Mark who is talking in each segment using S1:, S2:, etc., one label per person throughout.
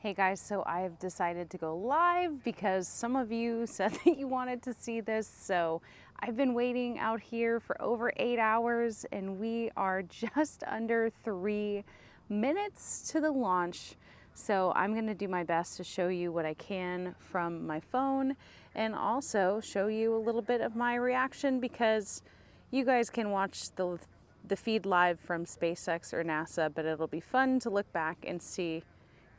S1: Hey guys, so I've decided to go live because some of you said that you wanted to see this. So I've been waiting out here for over 8 hours and we are just under 3 minutes to the launch. So I'm gonna do my best to show you what I can from my phone and also show you a little bit of my reaction because you guys can watch the feed live from SpaceX or NASA, but it'll be fun to look back and see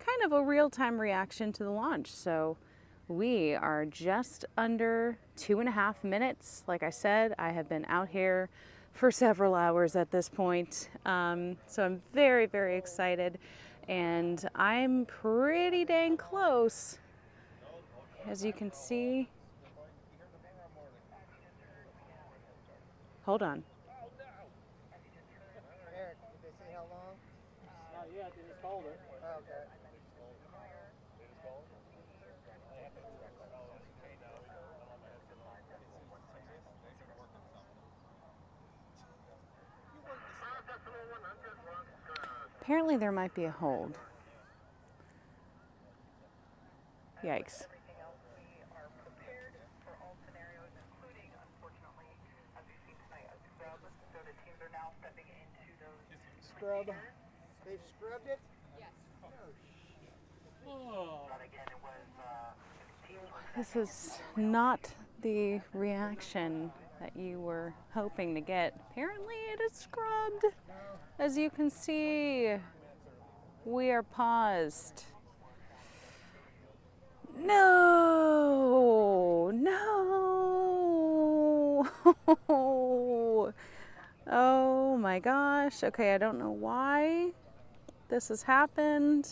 S1: kind of a real-time reaction to the launch. So we are just under 2.5 minutes. Like I said, I have been out here for several hours at this point. So I'm very, very excited and I'm pretty dang close. As you can see, hold on.
S2: Eric, did they say how long?
S3: Not yet, they just called it.
S2: Oh, okay.
S1: Apparently there might be a hold. Yikes.
S2: Scrub. They've scrubbed it?
S3: Oh.
S1: This is not the reaction that you were hoping to get. Apparently it is scrubbed. As you can see, we are paused. No, no. Oh my gosh. Okay, I don't know why this has happened.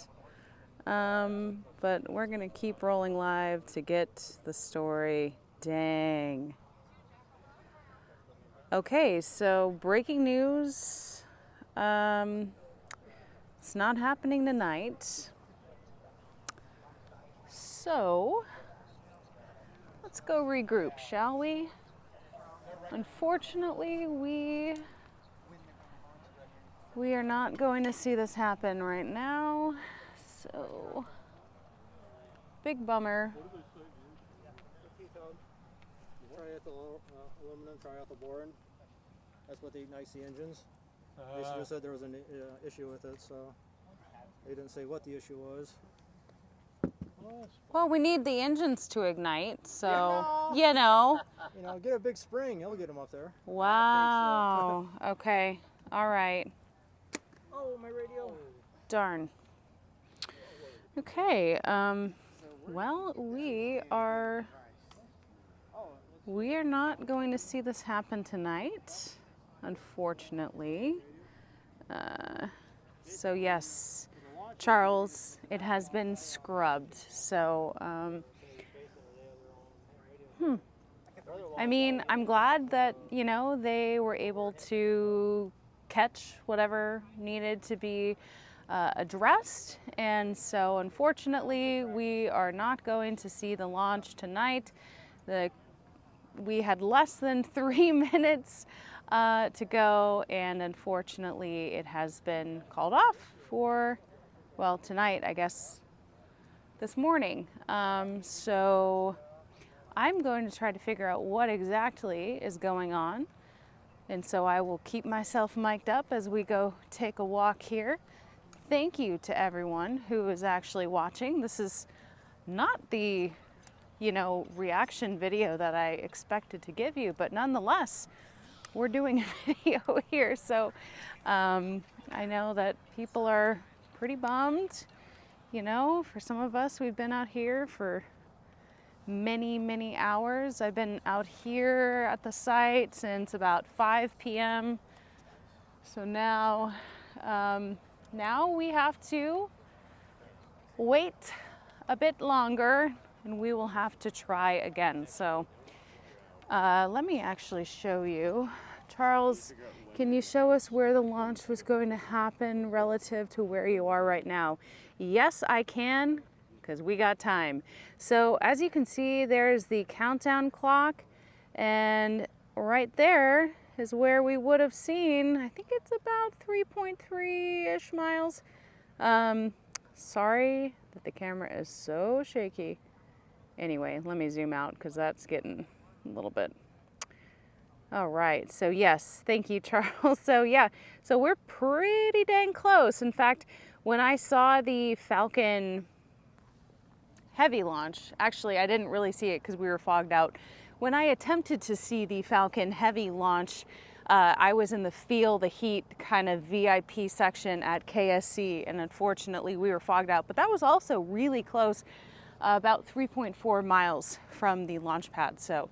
S1: But we're gonna keep rolling live to get the story. Dang. Okay, so breaking news. It's not happening tonight. So let's go regroup, shall we? Unfortunately, we are not going to see this happen right now. So big bummer.
S2: Triethyl aluminum, triethyl boron. That's what they ignites the engines. They just said there was an issue with it, so they didn't say what the issue was.
S1: Well, we need the engines to ignite, so,
S2: Yeah.
S1: you know.
S2: You know, get a big spring, it'll get them up there.
S1: Wow. Okay. All right.
S2: Oh, my radio.
S1: Darn. Okay. Well, we are not going to see this happen tonight, unfortunately. So yes, Charles, it has been scrubbed. So, I mean, I'm glad that, you know, they were able to catch whatever needed to be addressed. And so unfortunately, we are not going to see the launch tonight. We had less than 3 minutes to go, and unfortunately it has been called off for, well, tonight, I guess, this morning. So I'm going to try to figure out what exactly is going on. And so I will keep myself mic'd up as we go take a walk here. Thank you to everyone who is actually watching. This is not the, you know, reaction video that I expected to give you, but nonetheless, we're doing a video here. So I know that people are pretty bummed. You know, for some of us, we've been out here for many, many hours. I've been out here at the site since about 5 p.m. So now, now we have to wait a bit longer and we will have to try again. So let me actually show you. Charles, can you show us where the launch was going to happen relative to where you are right now? Yes, I can, because we got time. So as you can see, there's the countdown clock, and right there is where we would have seen, I think it's about 3.3-ish miles. Sorry that the camera is so shaky. Anyway, let me zoom out because that's getting a little bit. All right, so yes, thank you, Charles. So yeah, so we're pretty dang close. In fact, when I saw the Falcon Heavy launch, actually I didn't really see it because we were fogged out. When I attempted to see the Falcon Heavy launch, I was in the Feel the Heat kind of VIP section at KSC, and unfortunately we were fogged out, but that was also really close, about 3.4 miles from the launch pad. So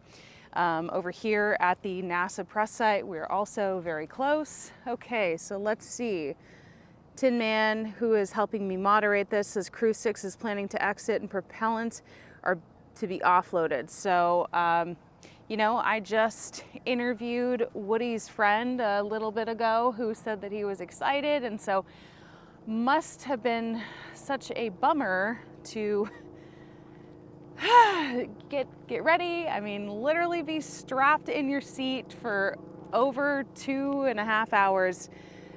S1: over here at the NASA press site, we're also very close. Okay, so let's see. Tin Man, who is helping me moderate this, says Crew 6 is planning to exit and propellants are to be offloaded. So, you know, I just interviewed Woody's friend a little bit ago who said that he was excited, and so must have been such a bummer to get ready. I mean, literally be strapped in your seat for over 2.5 hours.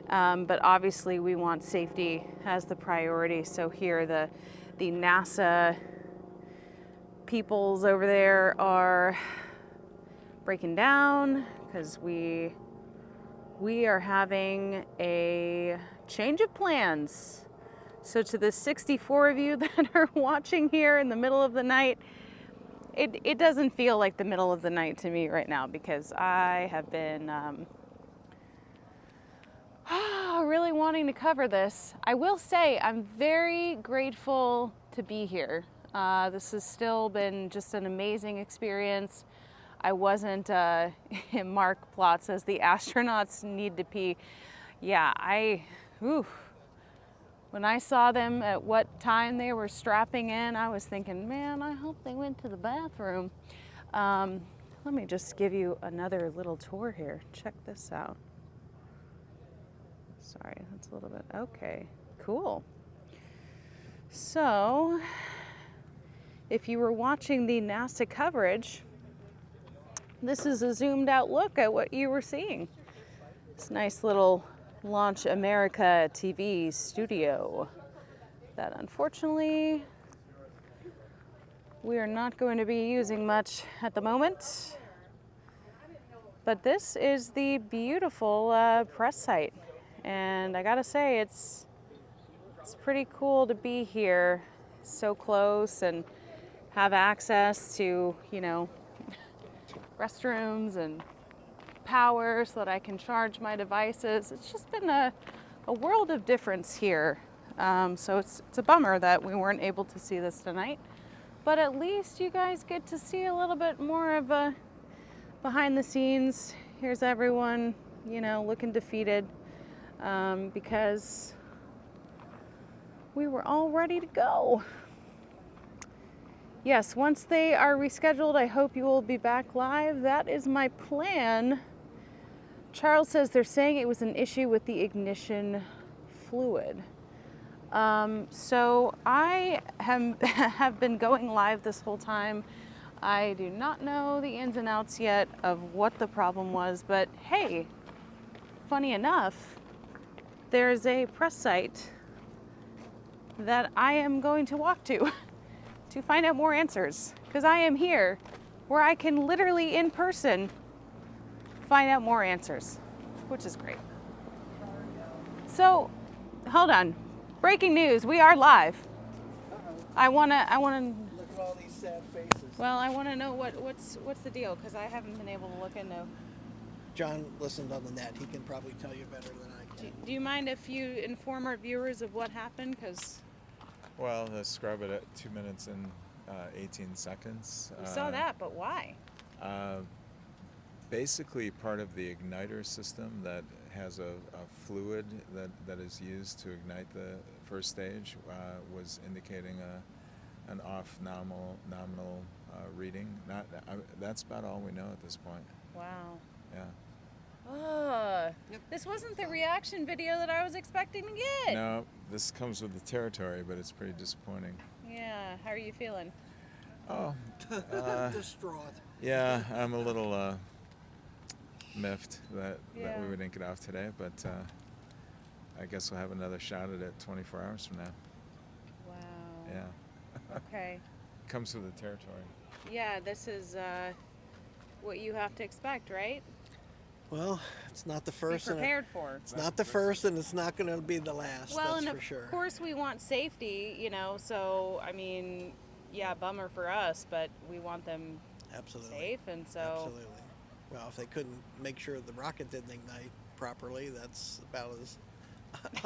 S1: But obviously we want safety as the priority. So here the NASA peoples over there are breaking down because we are having a change of plans. So to the 64 of you that are watching here in the middle of the night, it doesn't feel like the middle of the night to me right now because I have been really wanting to cover this. I will say I'm very grateful to be here. This has still been just an amazing experience. I wasn't, Mark Plot says the astronauts need to pee. Yeah, when I saw them at what time they were strapping in, I was thinking, man, I hope they went to the bathroom. Let me just give you another little tour here. Check this out. Sorry, that's a little bit, okay, cool. So, if you were watching the NASA coverage, this is a zoomed out look at what you were seeing. This nice little Launch America TV studio that unfortunately we are not going to be using much at the moment. But this is the beautiful press site. And I gotta say, it's pretty cool to be here so close and have access to, you know, restrooms and power so that I can charge my devices. It's just been a world of difference here. So it's a bummer that we weren't able to see this tonight. But at least you guys get to see a little bit more of a behind the scenes. Here's everyone, you know, looking defeated. Because we were all ready to go. Yes, once they are rescheduled, I hope you will be back live. That is my plan. Charles says they're saying it was an issue with the ignition fluid. So I have been going live this whole time. I do not know the ins and outs yet of what the problem was, but hey, funny enough, there's a press site that I am going to walk to find out more answers, because I am here where I can literally in person find out more answers, which is great. So, hold on. Breaking news, we are live. I wanna
S2: Look at all these sad faces.
S1: well, I wanna know what's the deal, because I haven't been able to look into.
S2: John listened on the net. He can probably tell you better than I can.
S1: Do you mind if you inform our viewers of what happened? Because
S4: well, let's scrub it at 2 minutes and 18 seconds.
S1: we saw that, but why?
S4: Basically, part of the igniter system that has a fluid that is used to ignite the first stage was indicating an off nominal reading. That's about all we know at this point.
S1: Wow.
S4: Yeah.
S1: This wasn't the reaction video that I was expecting to get.
S4: No, this comes with the territory, but it's pretty disappointing.
S1: Yeah, how are you feeling?
S4: Oh,
S2: Distraught.
S4: yeah, I'm a little miffed that
S1: Yeah.
S4: we didn't get off today, but I guess we'll have another shot at it 24 hours from now. Yeah.
S1: Okay.
S4: Comes with the territory.
S1: Yeah, this is what you have to expect, right?
S2: Well, it's not the
S1: Be
S2: first, and
S1: prepared for.
S2: it's not the first, and it's not going to be the last.
S1: Well,
S2: that's
S1: and
S2: for sure.
S1: of course we want safety, you know. So I mean, yeah, bummer for us, but we want them
S2: Absolutely.
S1: safe, and so.
S2: Absolutely. Well, if they couldn't make sure the rocket didn't ignite properly, that's about as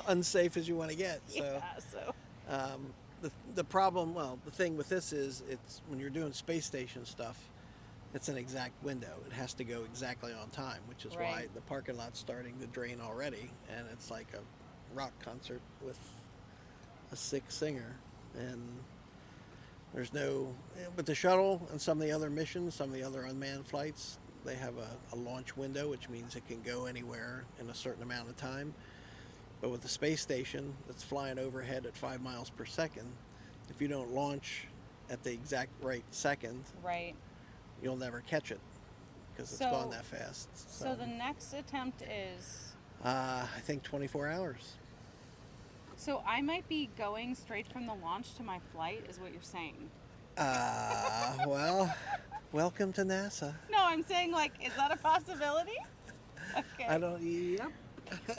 S2: unsafe as you want to get. So,
S1: Yeah. So.
S2: the problem, well, the thing with this is, it's when you're doing space station stuff, it's an exact window. It has to go exactly on time, which is why
S1: Right.
S2: the parking lot's starting to drain already, and it's like a rock concert with a sick singer. And there's no, but the shuttle and some of the other missions, some of the other unmanned flights, they have a launch window, which means it can go anywhere in a certain amount of time. But with the space station that's flying overhead at 5 miles per second, if you don't launch at the exact right second,
S1: Right.
S2: you'll never catch it because it's
S1: So-
S2: gone that fast.
S1: So the next attempt is.
S2: I think 24 hours.
S1: So I might be going straight from the launch to my flight, is what you're saying.
S2: Well, welcome to NASA.
S1: No, I'm saying, like, is that a possibility? Okay.
S2: I don't. Yep.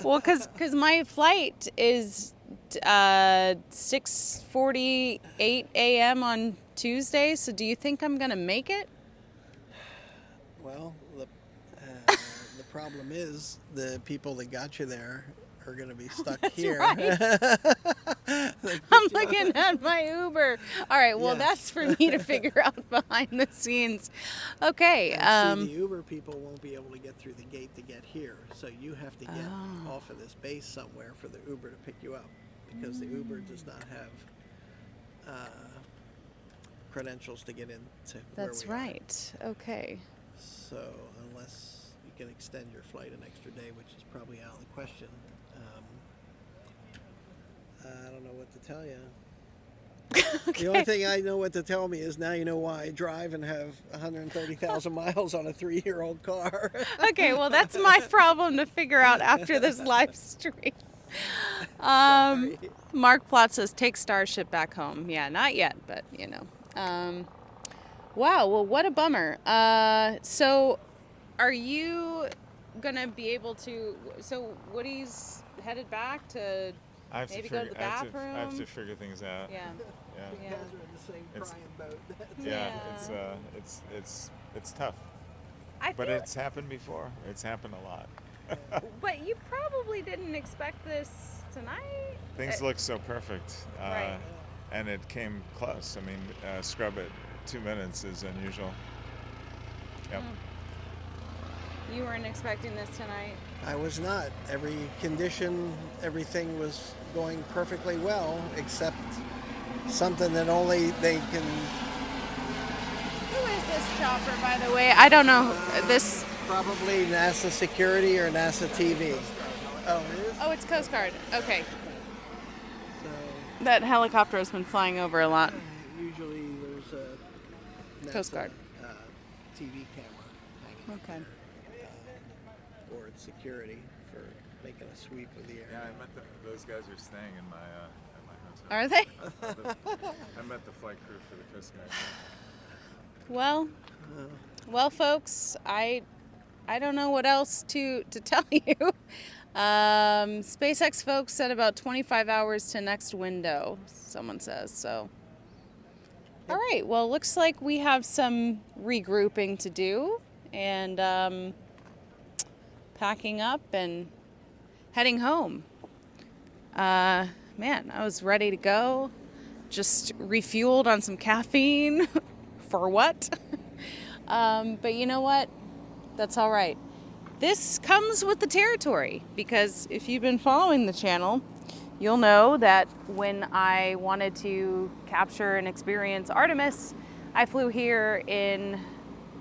S1: Well, because my flight is 6:48 a.m. on Tuesday. So do you think I'm gonna make it?
S2: Well, the problem is the people that got you there are going to be stuck
S1: That's
S2: here.
S1: right. I'm looking at my Uber. All right. Well,
S2: Yes.
S1: that's for me to figure out behind the scenes. Okay.
S2: And see, the Uber people won't be able to get through the gate to get here, so you have to get
S1: Oh.
S2: off of this base somewhere for the Uber to pick you up, because the Uber does not have credentials to get into
S1: That's
S2: where we are.
S1: right. Okay.
S2: So unless you can extend your flight an extra day, which is probably out of the question, I don't know what to tell you. The only thing I know what to tell me is now you know why I drive and have 130,000 miles on a 3-year-old car.
S1: Okay. Well, that's my problem to figure out after this live stream.
S2: Sorry.
S1: Mark Plot says, take Starship back home. Yeah, not yet, but you know. Wow, well, what a bummer. So are you going to be able to, so Woody's headed back to,
S4: I have
S1: Maybe
S4: to
S1: go to
S4: figure,
S1: the
S4: I have to
S1: bathroom?
S4: figure things out.
S1: yeah.
S4: Yeah.
S2: You guys are in the same
S4: It's-
S2: crying boat.
S4: Yeah.
S1: Yeah.
S4: It's tough,
S1: I
S4: but
S1: feel,
S4: it's happened before. It's happened a lot.
S1: but you probably didn't expect this tonight.
S4: Things look so perfect,
S1: Right.
S4: and it came close. I mean, scrub at 2 minutes is unusual. Yep.
S1: You weren't expecting this tonight.
S2: I was not. Every condition, everything was going perfectly well, except something that only they can.
S1: Who is this chopper, by the way? I don't know. This.
S2: Probably NASA security or NASA TV. Oh, it is?
S1: Oh, it's Coast Guard. Okay.
S2: So,
S1: That helicopter has been flying over a lot.
S2: usually there's a NASA,
S1: Coast Guard.
S2: TV camera hanging
S1: Okay.
S2: or it's security for making a sweep of the
S4: Yeah,
S2: area.
S4: I met those guys are staying in my hotel.
S1: Are they?
S4: I met the flight crew for the Coast Guard.
S1: Well, folks, I don't know what else to tell you. SpaceX folks said about 25 hours to next window, someone says. So, all right. Well, looks like we have some regrouping to do and packing up and heading home. Man, I was ready to go. Just refueled on some caffeine. For what? But you know what? That's all right. This comes with the territory, because if you've been following the channel, you'll know that when I wanted to capture and experience Artemis, I flew here in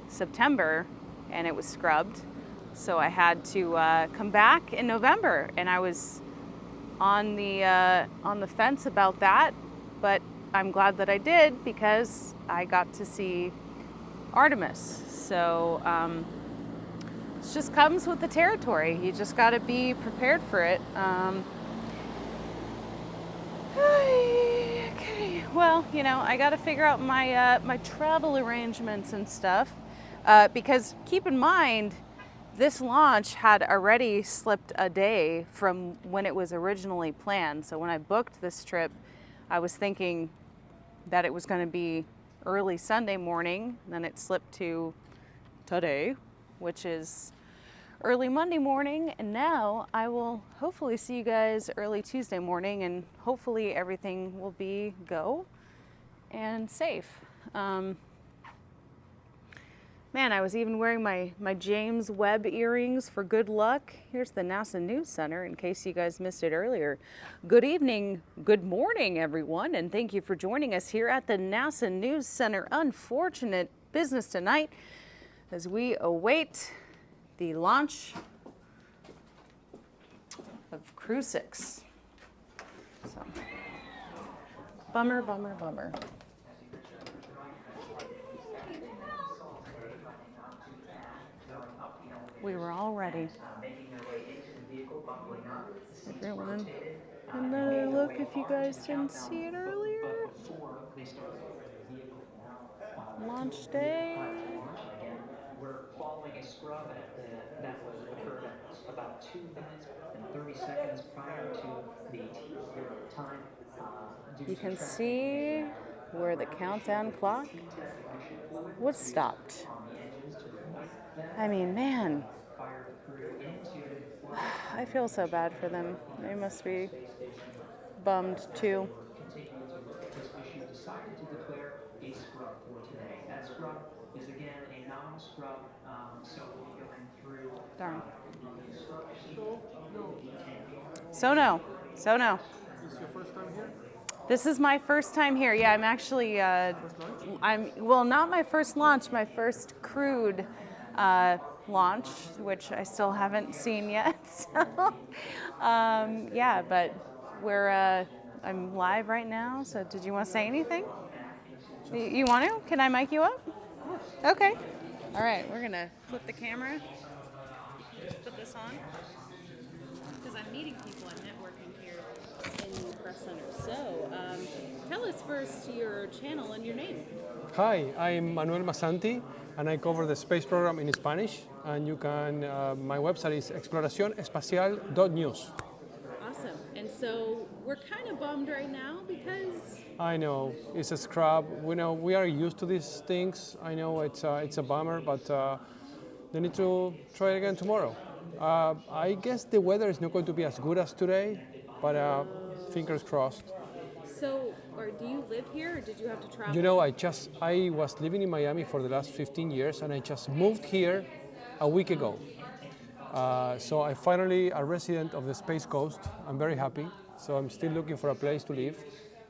S1: September and it was scrubbed. So I had to come back in November, and I was on the fence about that, but I'm glad that I did, because I got to see Artemis. So it just comes with the territory. You just got to be prepared for it. Okay, well. well, you know, I got to figure out my my travel arrangements and stuff, because keep in mind, this launch had already slipped a day from when it was originally planned. So when I booked this trip, I was thinking that it was going to be early Sunday morning. Then it slipped to today, which is early Monday morning. And now I will hopefully see you guys early Tuesday morning, and hopefully everything will be go and safe. Man, I was even wearing my James Webb earrings for good luck. Here's the NASA News Center in case you guys missed it earlier. Good evening, good morning, everyone, and thank you for joining us here at the NASA News Center. Unfortunate business tonight as we await the launch of Crew 6. So, bummer, bummer, bummer. We were all ready. Everyone, another look if you guys didn't see it earlier. Launch day.
S5: We're following a scrub that occurred at about 2 minutes and 30 seconds prior to the time.
S1: You can see where the countdown clock was stopped. I mean, man, I feel so bad for them. They must be bummed too.
S5: Decided to declare a scrub for today. That scrub is again a nominal scrub, so we'll be going through.
S1: Darn. So no.
S6: Is this your first time here?
S1: This is my first time here. Yeah, I'm actually, well, not my first launch, my first crewed launch, which I still haven't seen yet. So, yeah, but I'm live right now. So did you want to say anything? You want to? Can I mic you up? Okay. All right, we're going to flip the camera. Just put this on. Because I'm meeting people and networking here in the press center. So, tell us first your channel and your name.
S6: Hi, I'm Manuel Masanti, and I cover the space program in Spanish. And you can, my website is exploracionespacial.news.
S1: Awesome. And so we're kind of bummed right now because
S6: I know it's a scrub. We are used to these things. I know it's a bummer, but they need to try it again tomorrow. I guess the weather is not going to be as good as today, but fingers crossed.
S1: So, or do you live here or did you have to travel?
S6: You know, I was living in Miami for the last 15 years, and I just moved here a week ago. So I'm finally a resident of the Space Coast. I'm very happy. So I'm still looking for a place to live.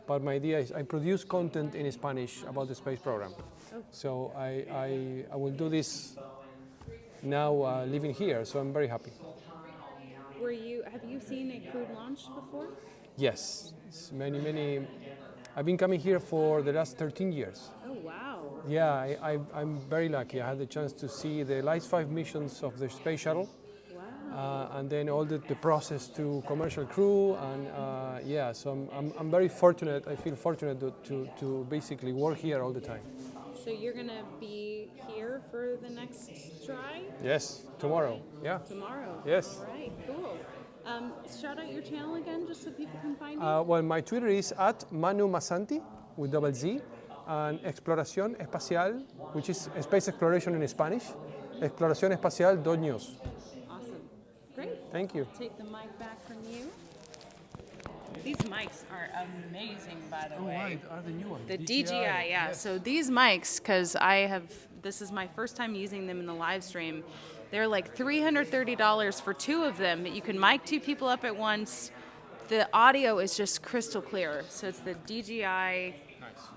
S6: But my idea is I produce content in Spanish about the space program. So I will do this now living here. So I'm very happy.
S1: Have you seen a crewed launch before?
S6: Yes, it's many. I've been coming here for the last 13 years.
S1: Oh, wow.
S6: Yeah, I'm very lucky. I had the chance to see the last 5 missions of the space shuttle.
S1: Wow.
S6: And then all the process to commercial crew, and yeah, so I'm very fortunate. I feel fortunate to basically work here all the time.
S1: So you're gonna be here for the next try?
S6: Yes, tomorrow. Yeah.
S1: Tomorrow.
S6: Yes.
S1: All right, cool. Shout out your channel again, just so people can find you.
S6: Well, my Twitter is @ManuMasanti with double Z, and Exploración Espacial, which is space exploration in Spanish, exploracionespacial.news.
S1: Awesome. Great.
S6: Thank you.
S1: Take the mic back from you. These mics are amazing, by the way.
S6: Right, are the new ones.
S1: The DJI, yeah.
S6: Yes.
S1: So these mics, because this is my first time using them in the live stream. They're like $330 for 2 of them. You can mic 2 people up at once. The audio is just crystal clear. So it's the DJI,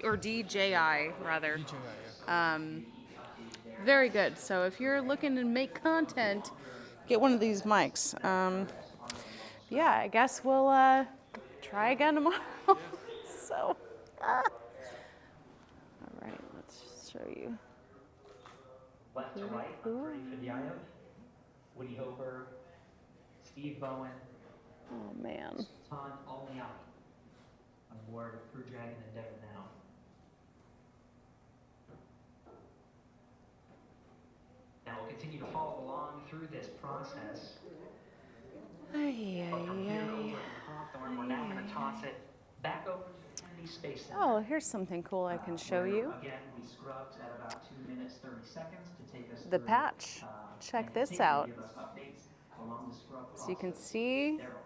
S1: or DJI rather.
S6: DJI, yeah.
S1: Very good. So if you're looking to make content, get one of these mics. Yeah, I guess we'll try again tomorrow. So, all right, let's show you.
S5: Left to right, Freddie Fediaev, Woody Hoberg, Steve Bowen,
S1: Oh man.
S5: Tan Almiati. aboard Crew Dragon Endeavour now. Now we'll continue to follow along through this process. But from here over in Hawthorne, we're now going to toss it back over to the Kennedy Space Center.
S1: Oh, here's something cool I can show you.
S5: Again, we scrubbed at about 2 minutes 30 seconds to take us
S1: The
S5: through,
S1: patch. Check
S5: and
S1: this
S5: continue to
S1: out.
S5: give us updates along the scrub
S1: So you can
S5: process.
S1: see
S5: There.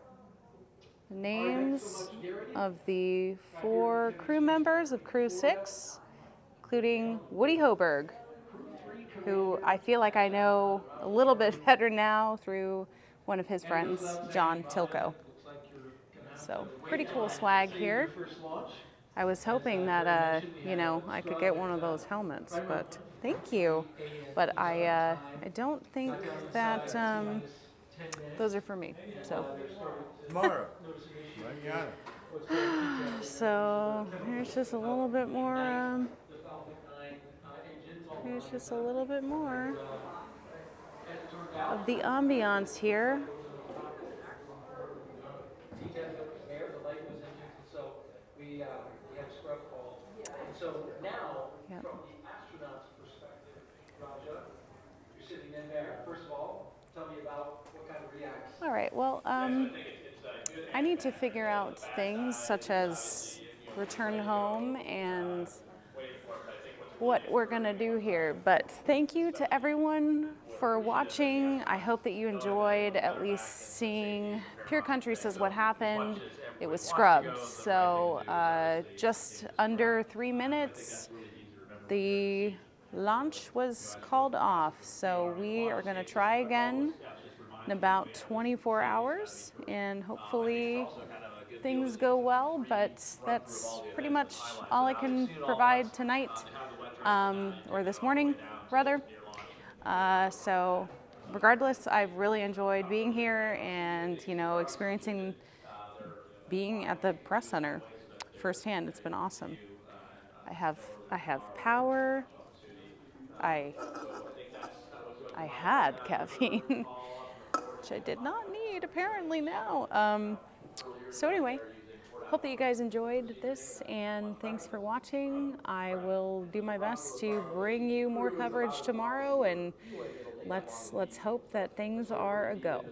S1: the names of the 4 crew members of Crew 6, including Woody Hoberg, who I feel like I know a little bit better now through one of his friends, John Tilko. So pretty cool swag here. I was hoping that, you know, I could get one of those helmets, but thank you. But I don't think that those are for me, so.
S7: Tomorrow.
S1: So here's just a little bit more, here's just a little bit more of the ambiance here.
S3: The light was in, so we had a scrub call. And so now,
S1: Yep.
S3: from the astronaut's perspective, Raja, you're sitting in there. First of all, tell me about what kind of reacts.
S1: All right, well, I need to figure out things such as return home and what we're gonna do here. But thank you to everyone for watching. I hope that you enjoyed at least seeing Pure Country Says What Happened. It was scrubbed, so just under 3 minutes, the launch was called off. So we are gonna try again in about 24 hours, and hopefully things go well, but that's pretty much all I can provide tonight, or this morning, rather. So regardless, I've really enjoyed being here and, you know, experiencing being at the press center firsthand. It's been awesome. I have power. I had caffeine, which I did not need apparently now. So anyway, hope that you guys enjoyed this, and thanks for watching. I will do my best to bring you more coverage tomorrow, and let's hope that things are a go.